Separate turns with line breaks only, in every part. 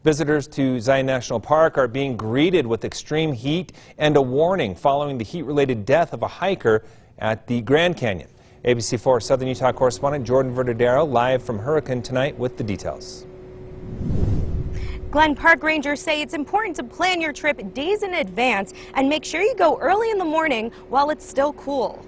Visitors to Zion National Park are being greeted with extreme heat and a warning following the heat-related death of a hiker at the Grand Canyon. ABC4 Southern Utah correspondent Jordan Verdadero live from Hurricane tonight with the details.
Glen Park rangers say it's important to plan your trip days in advance and make sure you go early in the morning while it's still cool.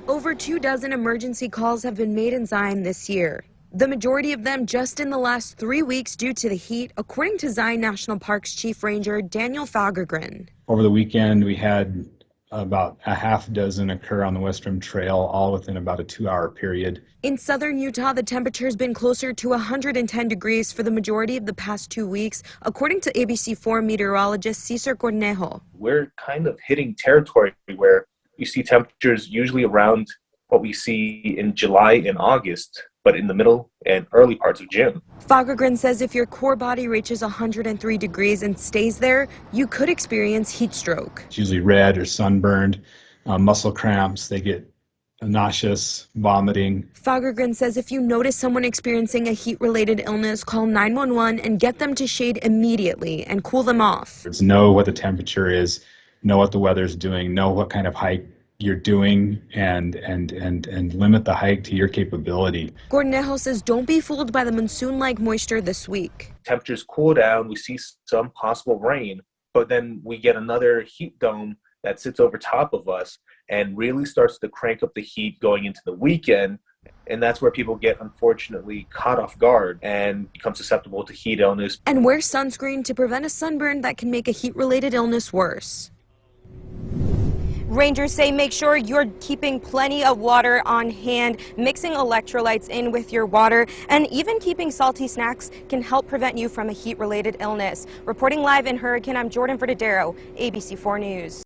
Over 24 emergency calls have been made in Zion this year. The majority of them just in the last 3 weeks due to the heat, according to Zion National Park's Chief Ranger Daniel Fagergren.
Over the weekend, we had about a half dozen occur on the Western Trail, all within about a 2-hour period.
In southern Utah, the temperature's been closer to 110 degrees for the majority of the past 2 weeks, according to ABC4 meteorologist Cesar Cornejo.
We're kind of hitting territory where you see temperatures usually around what we see in July and August, but in the middle and early parts of June.
Fagergren says if your core body reaches 103 degrees and stays there, you could experience heat stroke.
It's usually red or sunburned, muscle cramps, they get nauseous, vomiting.
Fagergren says if you notice someone experiencing a heat-related illness, call 911 and get them to shade immediately and cool them off.
Know what the temperature is, know what the weather's doing, know what kind of hike you're doing, and limit the hike to your capability.
Cornejo says don't be fooled by the monsoon-like moisture this week.
Temperatures cool down, we see some possible rain, but then we get another heat dome that sits over top of us and really starts to crank up the heat going into the weekend. And that's where people get, unfortunately, caught off guard and become susceptible to heat illness.
And wear sunscreen to prevent a sunburn that can make a heat-related illness worse. Rangers say make sure you're keeping plenty of water on hand, mixing electrolytes in with your water, and even keeping salty snacks can help prevent you from a heat-related illness. Reporting live in Hurricane, I'm Jordan Verdadero, ABC4 News.